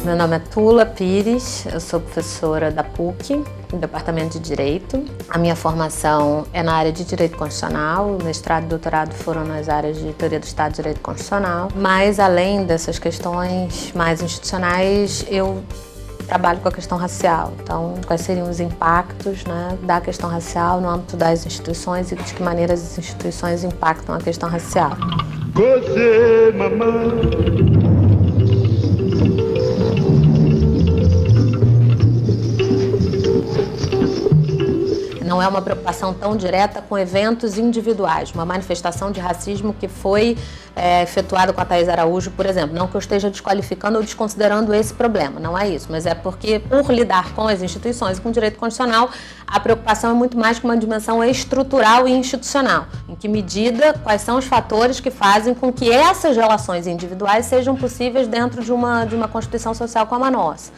Meu nome é Tula Pires, eu sou professora da PUC, no Departamento de Direito. A minha formação é na área de Direito Constitucional, o mestrado e doutorado foram nas áreas de Teoria do Estado e Direito Constitucional. Mas, além dessas questões mais institucionais, eu trabalho com a questão racial. Então, quais seriam os impactos, né, da questão racial no âmbito das instituições e de que maneira as instituições impactam a questão racial. Você, mamãe. Não é uma preocupação tão direta com eventos individuais, uma manifestação de racismo que foi efetuada com a Thaís Araújo, por exemplo. Não que eu esteja desqualificando ou desconsiderando esse problema, não é isso, mas é porque, por lidar com as instituições e com o direito constitucional, a preocupação é muito mais com uma dimensão estrutural e institucional. Em que medida, quais são os fatores que fazem com que essas relações individuais sejam possíveis dentro de uma Constituição social como a nossa.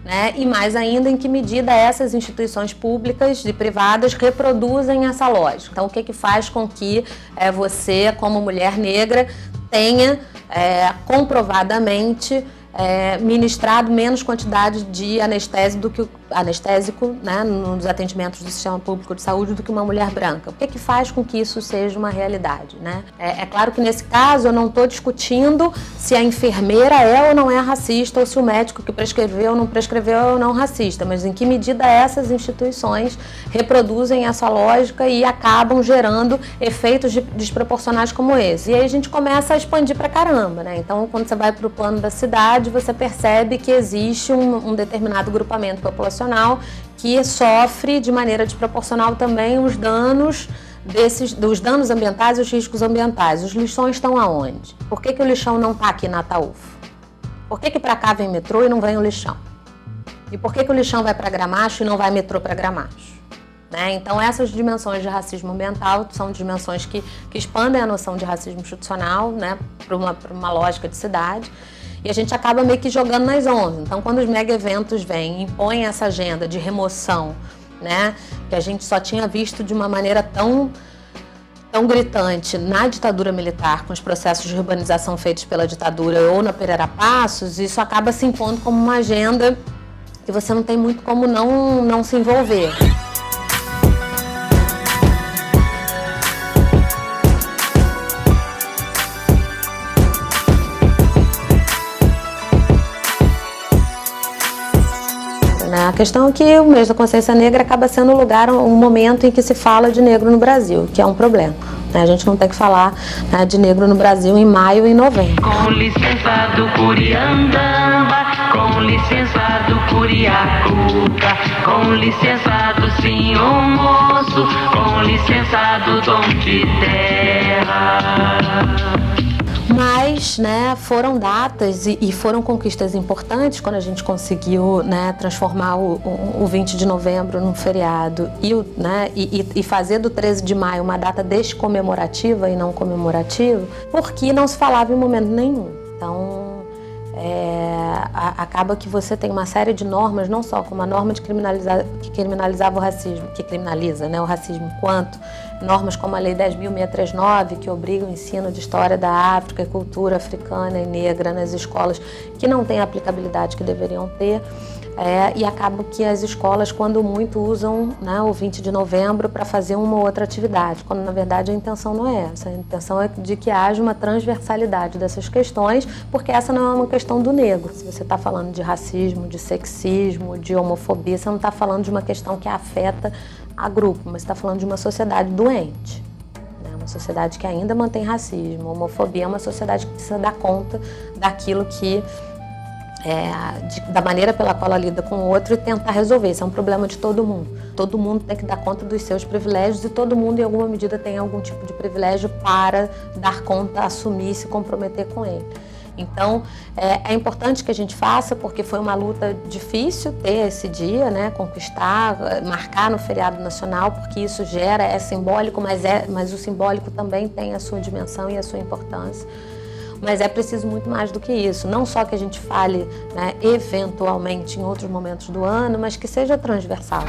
Né? E mais ainda, em que medida essas instituições públicas e privadas reproduzem essa lógica. Então, o que faz com que você, como mulher negra, tenha comprovadamente ministrado menos quantidade de anestésico, né, nos atendimentos do sistema público de saúde do que uma mulher branca. O que faz com que isso seja uma realidade, né? É claro que nesse caso eu não estou discutindo se a enfermeira é ou não é racista ou se o médico que prescreveu ou não prescreveu é ou não racista, mas em que medida essas instituições reproduzem essa lógica e acabam gerando efeitos desproporcionais como esse. E aí a gente começa a expandir pra caramba, né? Então, quando você vai para o plano da cidade, você percebe que existe um determinado grupamento populacional que sofre de maneira desproporcional também os danos dos danos ambientais e os riscos ambientais. Os lixões estão aonde? Por que o lixão não está aqui na Ataúfo? Por que para cá vem metrô e não vem o lixão? E por que o lixão vai para Gramacho e não vai metrô para Gramacho? Né? Então, essas dimensões de racismo ambiental são dimensões que expandem a noção de racismo institucional, né, para uma lógica de cidade. E a gente acaba meio que jogando nas ondas. Então, quando os mega eventos vêm e impõem essa agenda de remoção, né, que a gente só tinha visto de uma maneira tão gritante na ditadura militar, com os processos de urbanização feitos pela ditadura ou na Pereira Passos, isso acaba se impondo como uma agenda que você não tem muito como não se envolver. A questão é que o mês da consciência negra acaba sendo um momento em que se fala de negro no Brasil, que é um problema. A gente não tem que falar, né, de negro no Brasil em maio e novembro. Com licença do Curiandamba, com licença do Curiacuta, com licença do senhor moço, com licença do dom de terra. Mas, né, foram datas e foram conquistas importantes quando a gente conseguiu, né, transformar o 20 de novembro num feriado e fazer do 13 de maio uma data descomemorativa e não comemorativa, porque não se falava em momento nenhum. Então, acaba que você tem uma série de normas, não só como a norma que criminalizava o racismo, que criminaliza, né, o racismo, quanto normas como a Lei 10.639, que obriga o ensino de história da África e cultura africana e negra nas escolas, que não têm a aplicabilidade que deveriam ter. E acaba que as escolas, quando muito, usam, né, o 20 de novembro para fazer uma ou outra atividade, quando na verdade a intenção não é essa. A intenção é de que haja uma transversalidade dessas questões, porque essa não é uma questão do negro. Se você está falando de racismo, de sexismo, de homofobia, você não está falando de uma questão que afeta a grupo, mas está falando de uma sociedade doente. Uma sociedade que ainda mantém racismo. A homofobia é uma sociedade que precisa dar conta daquilo que da maneira pela qual ela lida com o outro e tentar resolver. Isso é um problema de todo mundo. Todo mundo tem que dar conta dos seus privilégios e todo mundo, em alguma medida, tem algum tipo de privilégio para dar conta, assumir e se comprometer com ele. Então, é importante que a gente faça, porque foi uma luta difícil ter esse dia, né, conquistar, marcar no feriado nacional, porque isso é simbólico, mas o simbólico também tem a sua dimensão e a sua importância. Mas é preciso muito mais do que isso, não só que a gente fale, né, eventualmente em outros momentos do ano, mas que seja transversal.